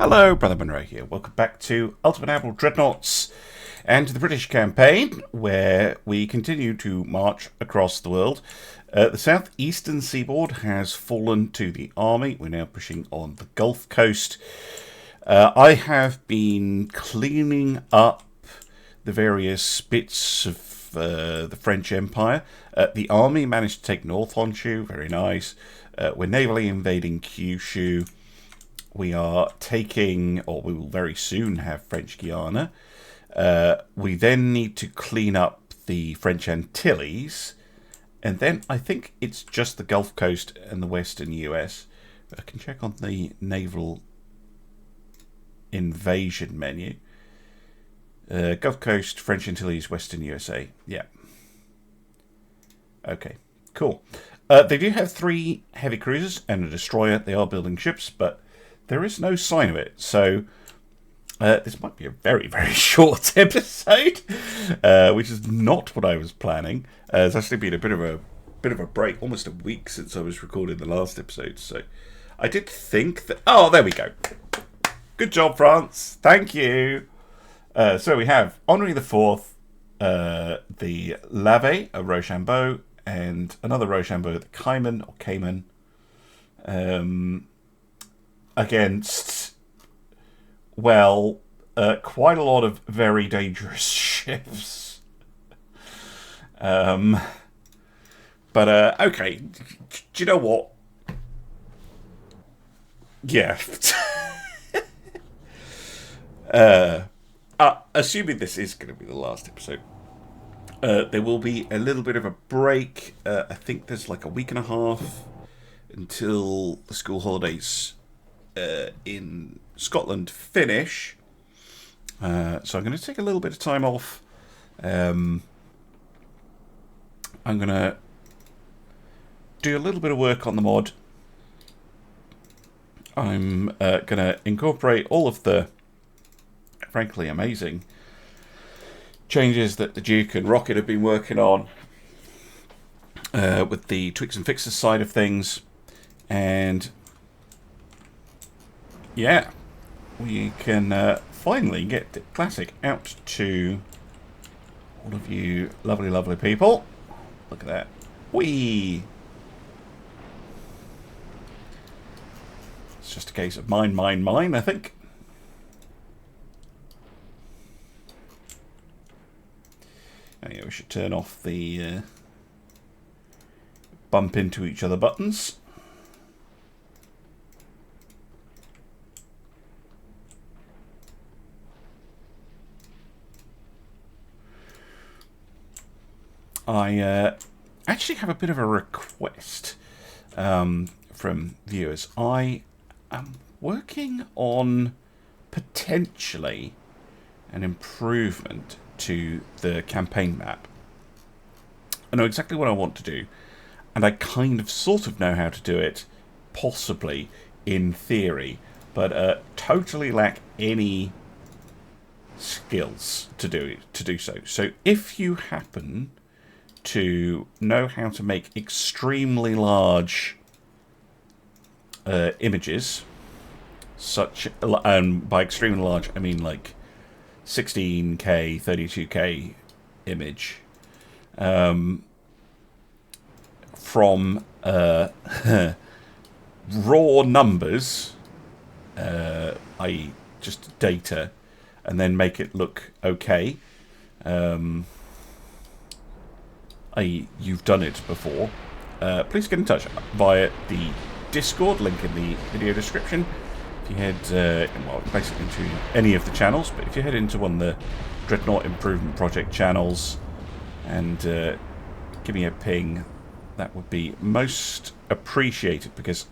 Hello, Brother Monroe here. Welcome back to Ultimate Admiral Dreadnoughts and to the British campaign, where we continue to march across the world. The southeastern seaboard has fallen to the army. We're now pushing on the Gulf Coast. I have been cleaning up the various bits of the French Empire. The army managed to take North Honshu, very nice. We're navally invading Kyushu. We are taking, or we will very soon have, French Guiana. We then need to clean up the French Antilles. And then I think it's just the Gulf Coast and the western US. I can check on the naval invasion menu. Gulf Coast, French Antilles, western USA. Yeah. Okay, cool. They do have 3 heavy cruisers and a destroyer. They are building ships, but there is no sign of it, so this might be a very, very short episode, which is not what I was planning. It's actually been a bit of a break, almost a week since I was recording the last episode. So I did think that. Oh, there we go. Good job, France. Thank you. So we have Henri IV, the Labbe, a Rochambeau, and another Rochambeau, the Cayman or Cayman. Against, well, quite a lot of very dangerous ships. But, okay. Do you know what? Yeah. Assuming this is going to be the last episode, there will be a little bit of a break. I think there's like a week and a half until the school holidays in Scotland finish, so I'm going to take a little bit of time off. I'm going to do a little bit of work on the mod. I'm going to incorporate all of the frankly amazing changes that the Duke and Rocket have been working on with the tweaks and fixes side of things, and yeah, we can finally get the Classic out to all of you lovely, lovely people. Look at that. Whee! It's just a case of mine, I think. Oh, yeah, we should turn off the bump into each other buttons. I actually have a bit of a request from viewers. I am working on potentially an improvement to the campaign map. I know exactly what I want to do, and I kind of sort of know how to do it, possibly in theory, but totally lack any skills to do so. So if you happen to know how to make extremely large images, such, and by extremely large I mean like 16K, 32K image, from raw numbers, i.e. just data, and then make it look okay, i.e. you've done it before, please get in touch via the Discord, link in the video description. If you head, well, basically to any of the channels, but if you head into one of the Dreadnought Improvement Project channels and give me a ping, that would be most appreciated, because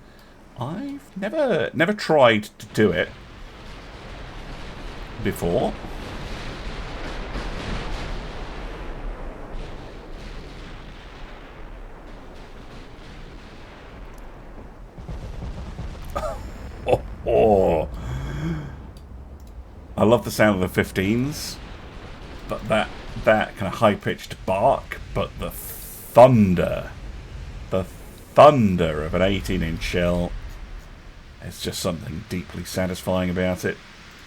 I've never tried to do it before. Oh, I love the sound of the 15s, but that kind of high-pitched bark, but the thunder of an 18-inch shell There's just something deeply satisfying about it.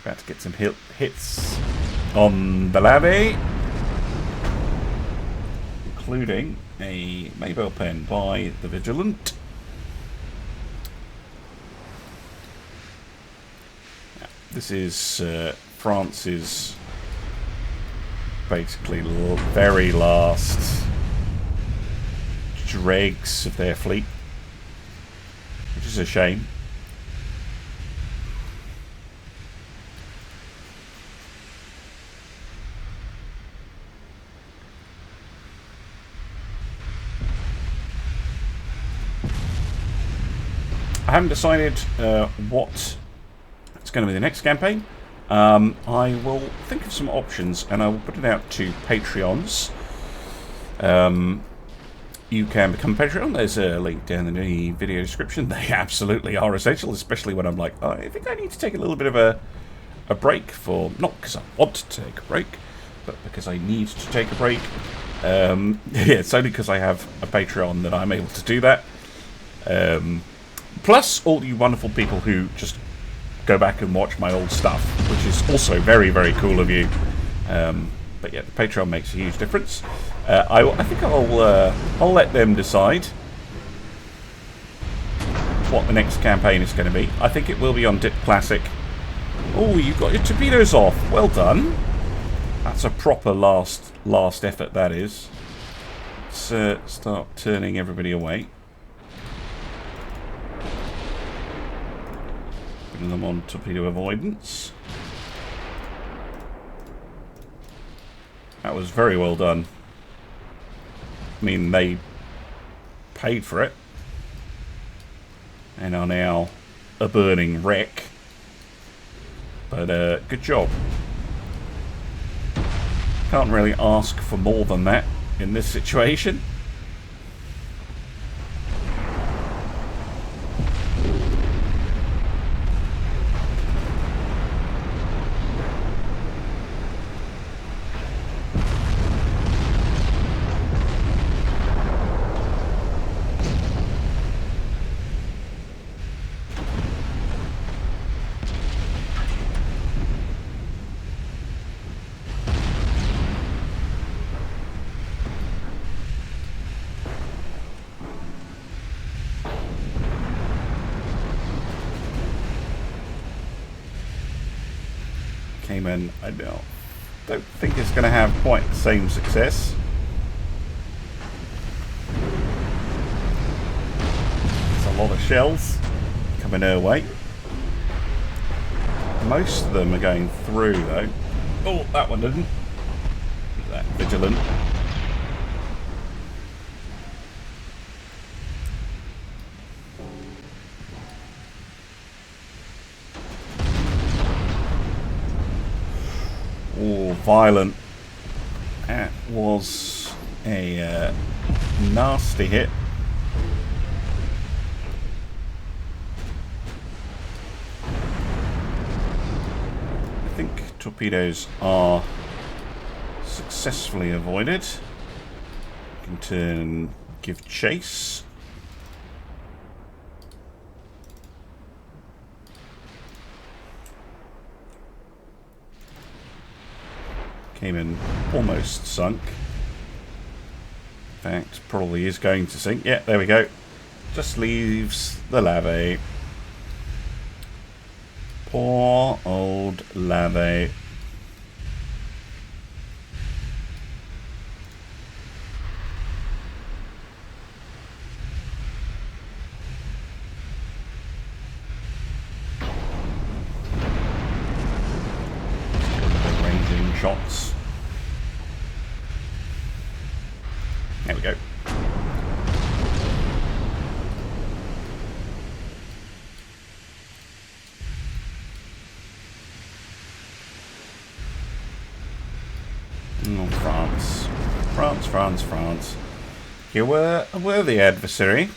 About to get some hits on the Labbe, including a Maybell pen by the Vigilant. This is France's basically very last dregs of their fleet, which is a shame. I haven't decided what it's going to be the next campaign. I will think of some options and I will put it out to Patreons. You can become a Patreon. There's a link down in the video description. They absolutely are essential, especially when I'm like, I think I need to take a little bit of a break for, not because I want to take a break, but because I need to take a break. Yeah, it's only because I have a Patreon that I'm able to do that. Plus, all you wonderful people who just go back and watch my old stuff, which is also very, very cool of you. But yeah, the Patreon makes a huge difference. I think I'll let them decide what the next campaign is going to be. I think it will be on Dip Classic. Oh, you got your torpedoes off. Well done. That's a proper last effort, that is. Let's start turning everybody away. Putting them on torpedo avoidance. That was very well done. I mean, they paid for it and are now a burning wreck. But good job. Can't really ask for more than that in this situation. And I don't think it's going to have quite the same success. It's a lot of shells coming her way. Most of them are going through though. Oh, that one didn't. That Vigilant. Violent. That was a nasty hit. I think torpedoes are successfully avoided. You can turn, give chase. Came in almost sunk. In fact, probably is going to sink. Yeah, there we go. Just leaves the Labbe. Poor old Labbe. Ranging shots. There we go. Oh, France. France, France, France. You were a worthy adversary.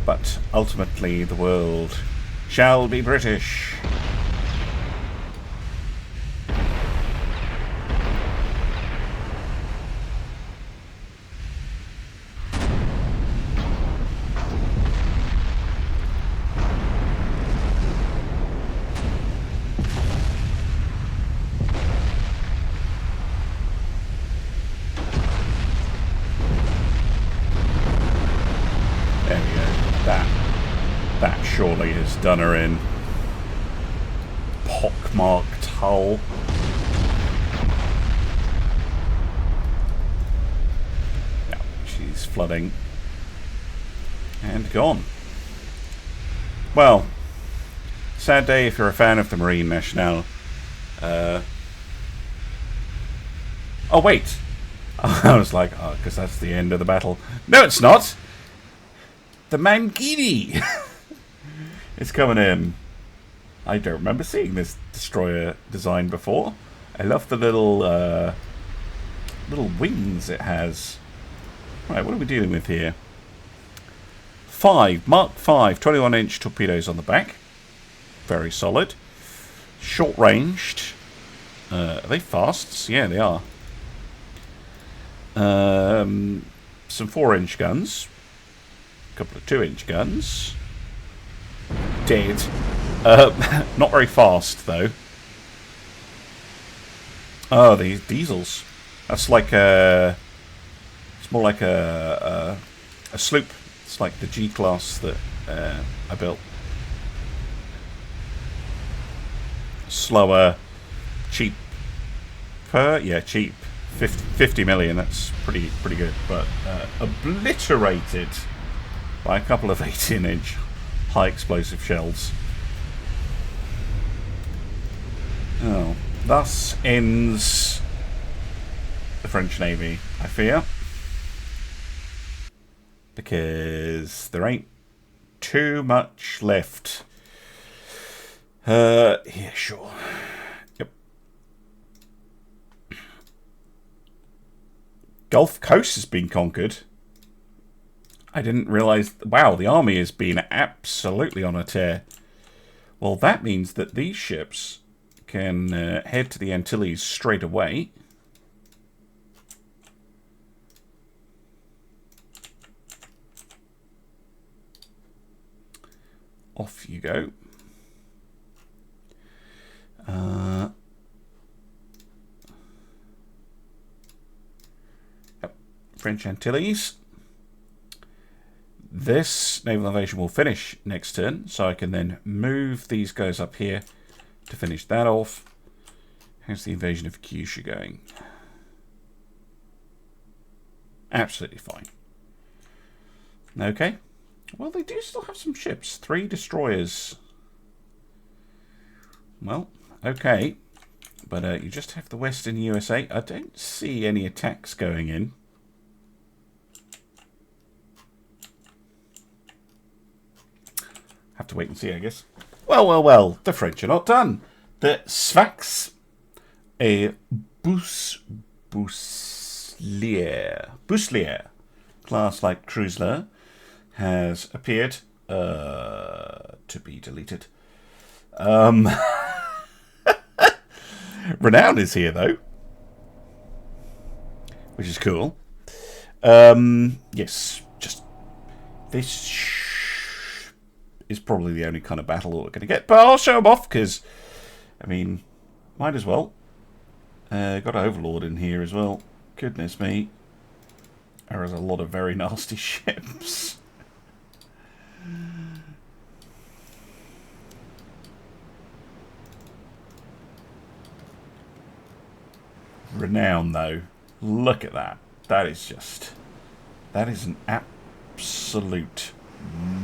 But ultimately the world shall be British. That surely has done her in. Pockmarked hull. Yeah, she's flooding. And gone. Well, sad day if you're a fan of the Marine Nationale. Oh, wait. I was like, oh, because that's the end of the battle. No, it's not. The Mangini is coming in. I don't remember seeing this destroyer design before. I love the little little wings it has. Right, what are we dealing with here? Mark 5, 21-inch torpedoes on the back. Very solid. Short-ranged. Are they fasts? Yeah, they are. Some 4-inch guns. A couple of 2-inch guns. Dead. Not very fast, though. Oh, these diesels. That's like a... It's more like a sloop. It's like the G-class that I built. Slower, cheap. Yeah, cheap. 50 million. That's pretty good. But obliterated by a couple of 18-inch high explosive shells. Oh, thus ends the French Navy, I fear. Because there ain't too much left. Yeah, sure. Yep. Gulf Coast has been conquered. I didn't realise... Wow, the army has been absolutely on a tear. Well, that means that these ships can head to the Antilles straight away. Off you go. Yep. French Antilles. This naval invasion will finish next turn, so I can then move these guys up here to finish that off. How's the invasion of Kyushu going? Absolutely fine. Okay. Well, they do still have some ships. 3 destroyers. Well, okay. But you just have the Western USA. I don't see any attacks going in. Have to wait and see, I guess. Well. The French are not done. The Sfax, a Bouslier class like cruiser, has appeared to be deleted. Renown is here, though, which is cool. Yes, just this is probably the only kind of battle we're going to get, but I'll show them off because, I mean, might as well. Got an Overlord in here as well. Goodness me, there is a lot of very nasty ships. Renown, though, look at that. That is an absolute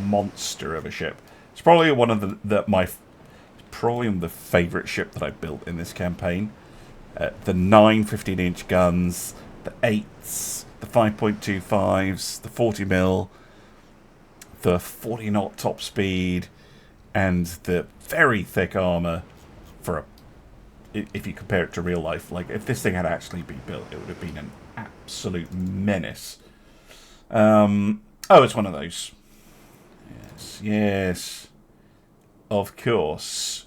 monster of a ship. It's probably one of probably the favourite ship that I built in this campaign. The 9 15-inch guns, the 8s, the 5.25s, the 40mm, the 40-knot top speed, and the very thick armour for if you compare it to real life. Like, if this thing had actually been built, it would have been an absolute menace. Oh, it's one of those. Yes. Of course.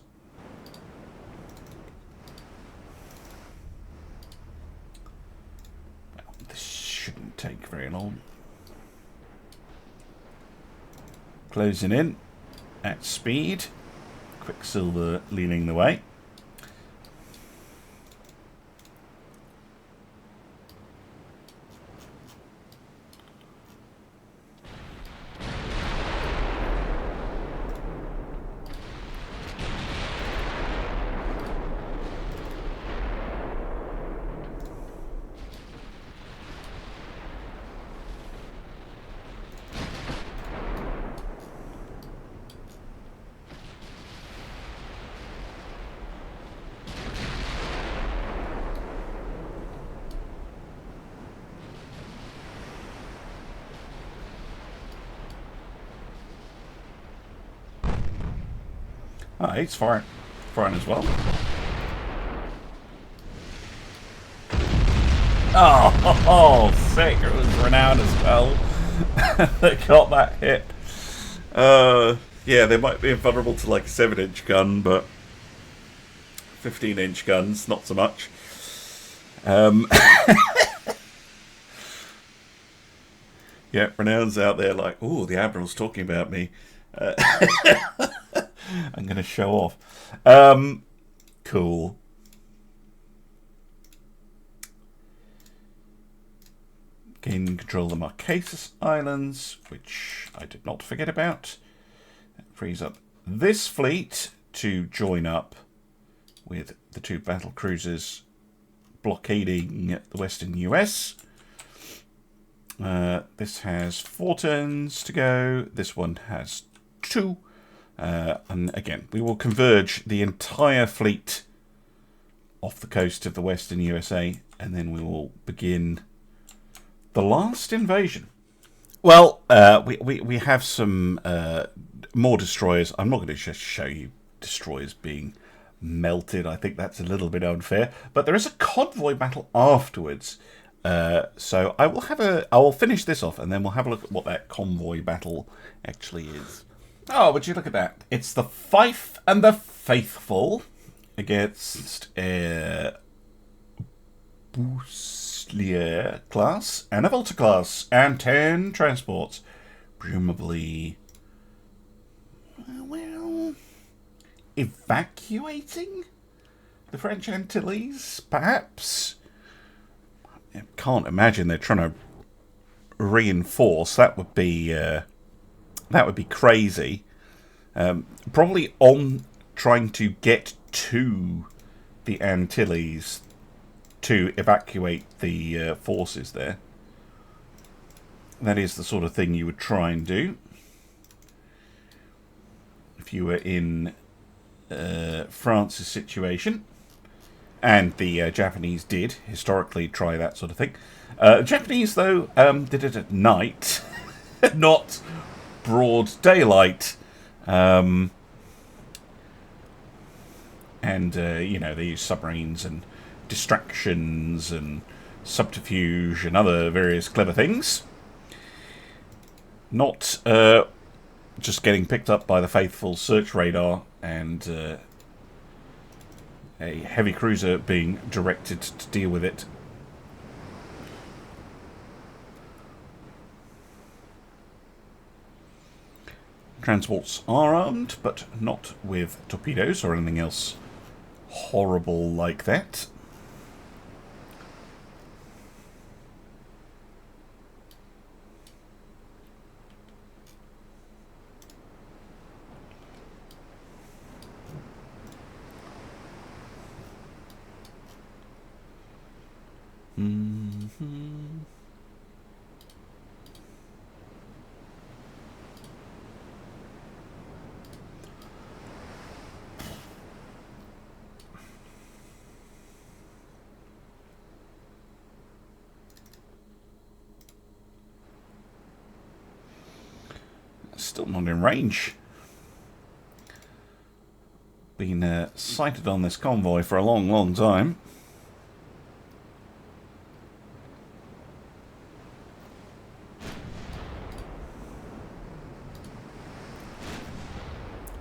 Well, this shouldn't take very long. Closing in at speed. Quicksilver leading the way. Ah, he's firing as well. Oh, sick. It was Renown as well. They got that hit. Yeah, they might be invulnerable to like a 7-inch gun, but 15-inch guns, not so much. Yeah, Renown's out there like, ooh, the Admiral's talking about me. I'm going to show off. Cool. Gaining control of the Marquesas Islands, which I did not forget about. That frees up this fleet to join up with the 2 battle cruisers blockading the western US. This has 4 turns to go. This one has 2. And again, we will converge the entire fleet off the coast of the western USA, and then we will begin the last invasion. Well, we have some more destroyers. I'm not going to just show you destroyers being melted. I think that's a little bit unfair. But there is a convoy battle afterwards. So I will finish this off, and then we'll have a look at what that convoy battle actually is. Oh, would you look at that? It's the Fife and the Faithful against Bouslier class and a Volta class and 10 transports. Presumably, well, evacuating the French Antilles, perhaps? I can't imagine they're trying to reinforce. That would be crazy. Probably on trying to get to the Antilles to evacuate the forces there. That is the sort of thing you would try and do if you were in France's situation. And the Japanese did historically try that sort of thing. Japanese, though, did it at night, not broad daylight. And, you know, they use submarines and distractions and subterfuge and other various clever things. Not just getting picked up by the faithful search radar and a heavy cruiser being directed to deal with it. Transports are armed, but not with torpedoes or anything else horrible like that. Still not in range. Been sighted on this convoy for a long, long time.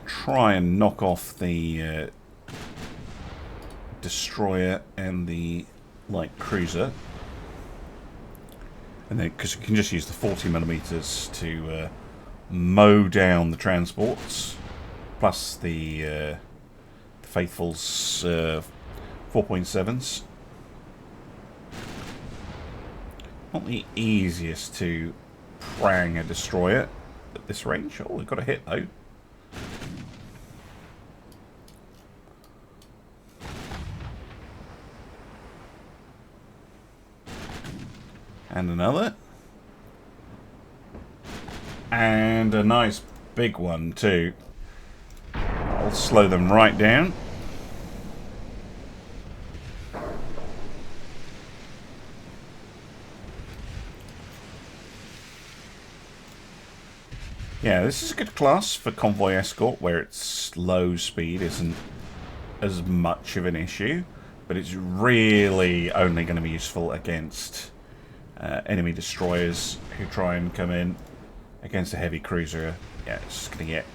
Try and knock off the destroyer and the light cruiser, and then because you can just use the 40mm to mow down the transports, plus the Faithful's 4.7s. Not the easiest to prang a destroyer at this range. Oh, we've got a hit though. And another. And a nice big one too. I'll slow them right down. Yeah, this is a good class for convoy escort, where its low speed isn't as much of an issue, but it's really only going to be useful against enemy destroyers who try and come in. Against a heavy cruiser, yeah, it's just going to get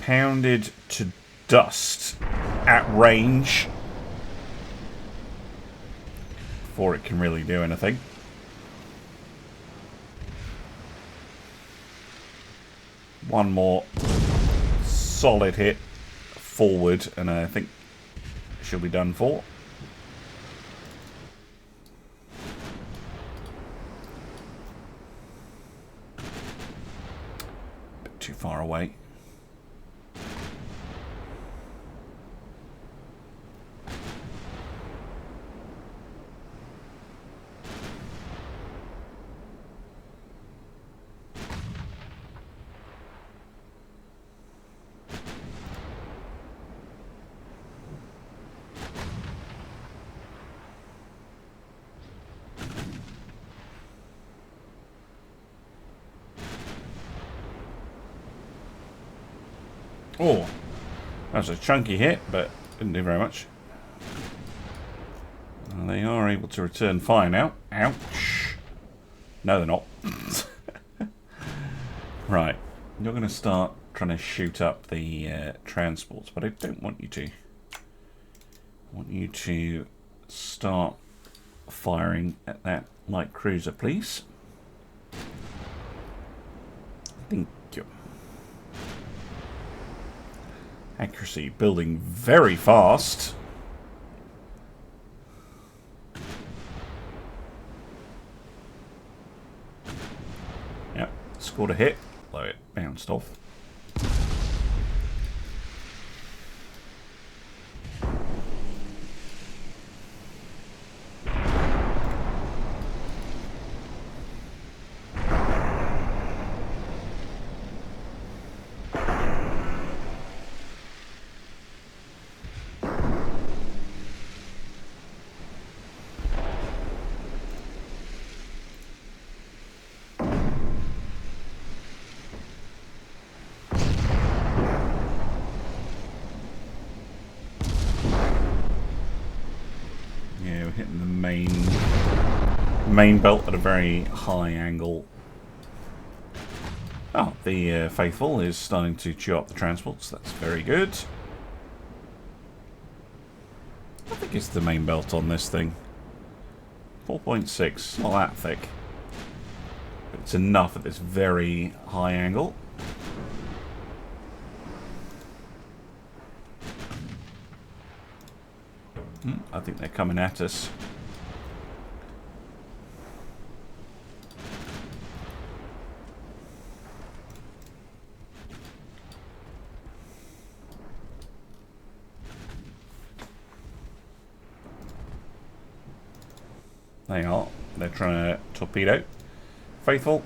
pounded to dust at range before it can really do anything. One more solid hit forward, and I think she'll be done for. Bit too far away. Oh, that was a chunky hit, but didn't do very much. They are able to return fire now. Ouch. No, they're not. Right. You're going to start trying to shoot up the transports, but I don't want you to. I want you to start firing at that light cruiser, please. Thank you. Accuracy building very fast. Yep, scored a hit, although it bounced off. Hitting the main belt at a very high angle. Oh, the Faithful is starting to chew up the transports. That's very good. I think it's the main belt on this thing. 4.6, not that thick. But it's enough at this very high angle. I think they're coming at us. They are. They're trying to torpedo. Faithful,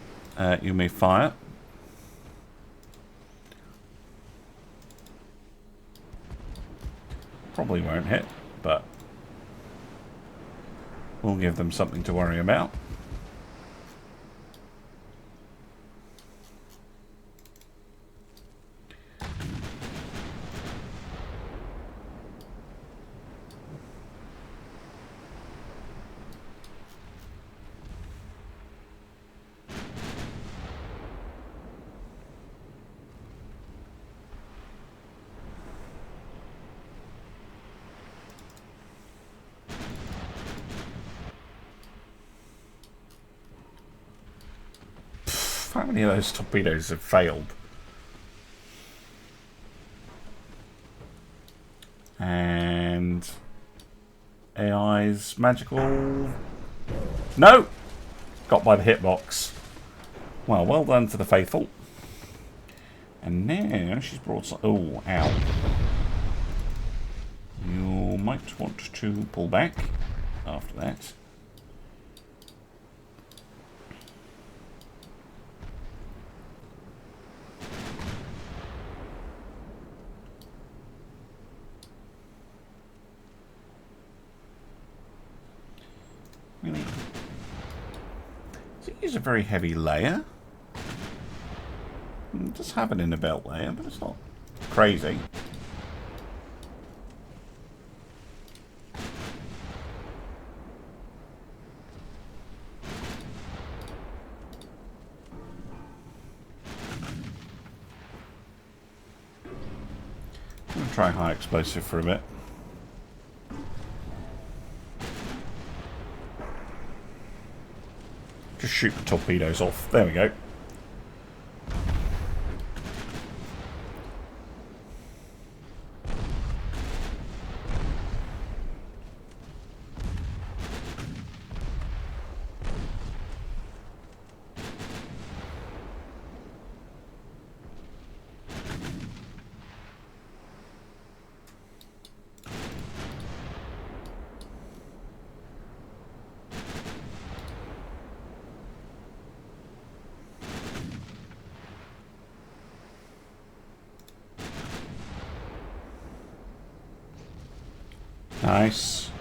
you may fire. Probably won't hit, but we'll give them something to worry about. How many of those torpedoes have failed? And AI's magical. No! Got by the hitbox. Well done to the Faithful. And now she's brought some. Oh, ow. You might want to pull back after that. Really? So use a very heavy layer. It does have an inner belt layer, but it's not crazy. I'm going to try high explosive for a bit. Just shoot the torpedoes off. There we go. Nice.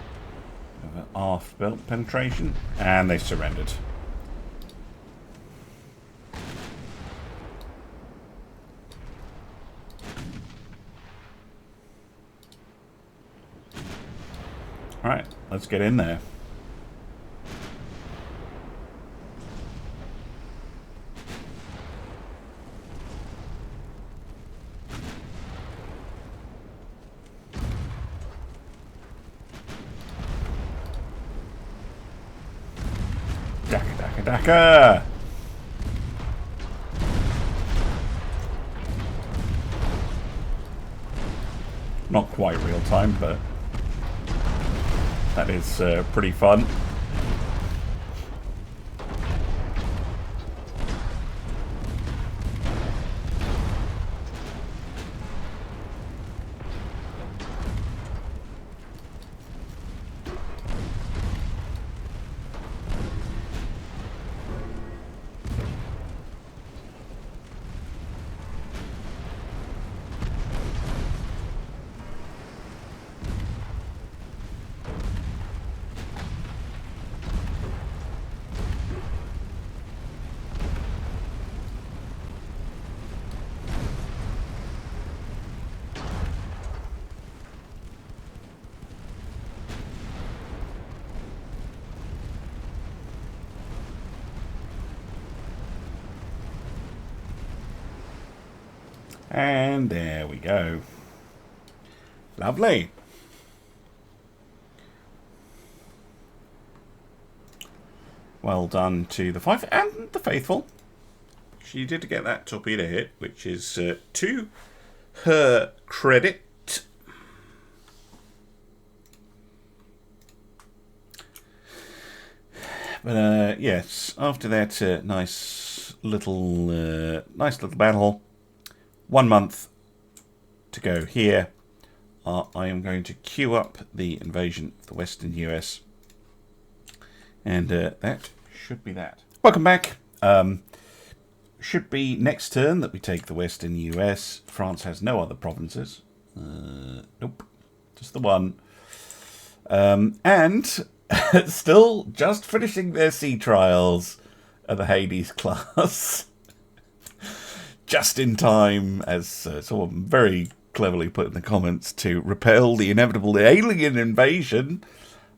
Over aft belt penetration. And they've surrendered. Alright, let's get in there. Daka! Not quite real time, but that is pretty fun. And there we go. Lovely. Well done to the Fife and the Faithful. She did get that torpedo hit, which is to her credit. But yes, after that nice little battle. 1 month to go here. I am going to queue up the invasion of the Western US. And that should be that. Welcome back. Should be next turn that we take the Western US. France has no other provinces. Nope. Just the one. And still just finishing their sea trials at the Hades class. Just in time, as someone very cleverly put in the comments, to repel the inevitable alien invasion.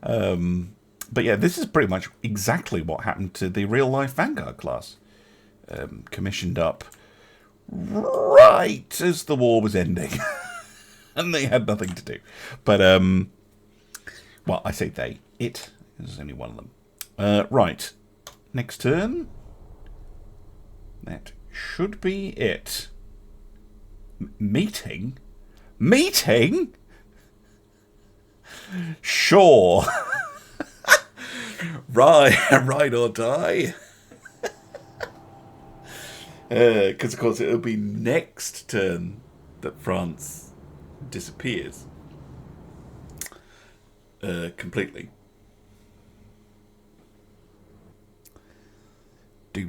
But yeah, this is pretty much exactly what happened to the real-life Vanguard class. Commissioned up right as the war was ending. And they had nothing to do. But, well, I say they. It. There's only one of them. Right. Next turn. That should be it. Meeting? Meeting? Sure. Ride or die. Because, of course, it'll be next turn that France disappears. Completely. Do.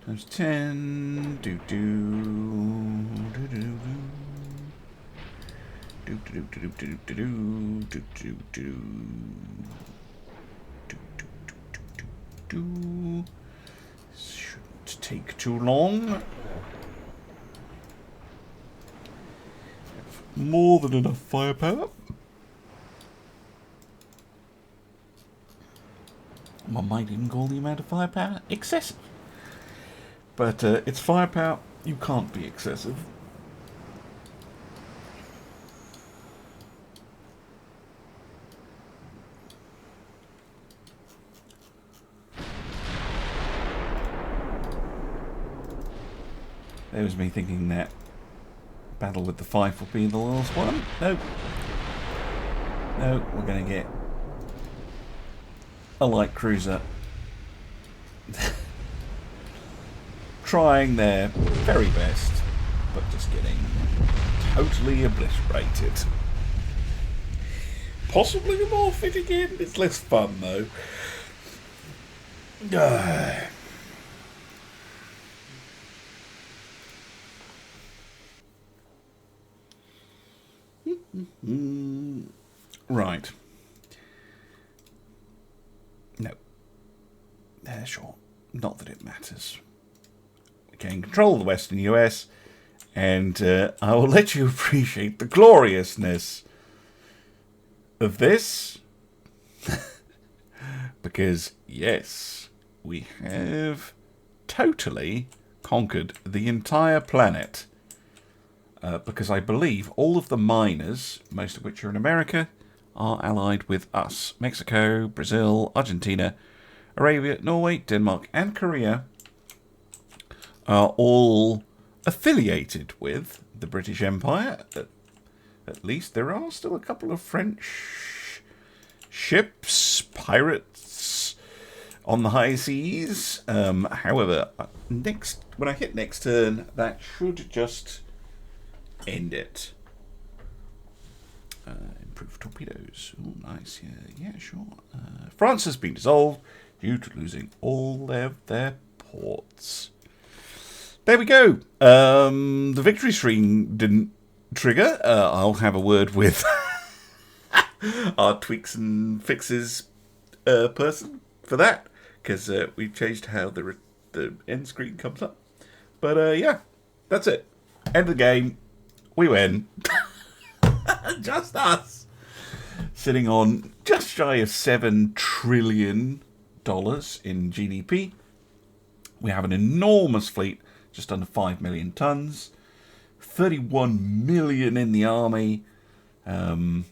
Times 10. Do. Shouldn't take too long. More than enough firepower. One might even call the amount of firepower excessive. But it's firepower, you can't be excessive. There was me thinking that battle with the Fife will be the last one. Nope. No, we're going to get a light cruiser. Trying their very best, but just getting totally obliterated. Possibly more fit again. It's less fun though. Right. No. Sure. Not that it matters. We can control the Western US, and I will let you appreciate the gloriousness of this. Because, yes, we have totally conquered the entire planet. Because I believe all of the miners, most of which are in America, are allied with us. Mexico, Brazil, Argentina, Arabia, Norway, Denmark, and Korea are all affiliated with the British Empire. At least there are still a couple of French ships, pirates on the high seas. However, when I hit next turn, that should just end it. Improved torpedoes. Oh, nice. Yeah, sure. France has been dissolved due to losing all of their ports. There we go. The victory screen didn't trigger. I'll have a word with our tweaks and fixes person for that, because we changed how the end screen comes up. But yeah, that's it. End of the game. We win. Just us. Sitting on just shy of $7 trillion in GDP. We have an enormous fleet, just under 5 million tons. 31 million in the army. Yeah.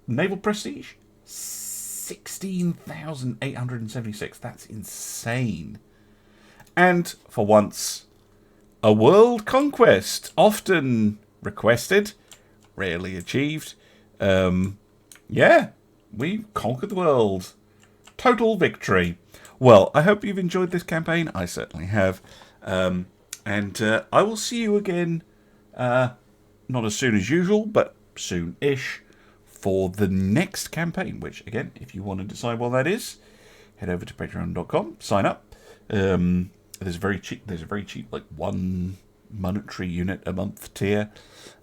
Naval prestige? 16,876. That's insane. And for once, a world conquest. Often requested, rarely achieved. Yeah, we conquered the world. Total victory. Well, I hope you've enjoyed this campaign. I certainly have. And I will see you again, not as soon as usual, but soon-ish, for the next campaign, which, again, if you want to decide what that is, head over to patreon.com, sign up. There's a very cheap, like 1 monetary unit a month tier.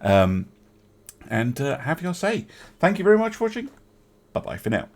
And have your say. Thank you very much for watching. Bye-bye for now.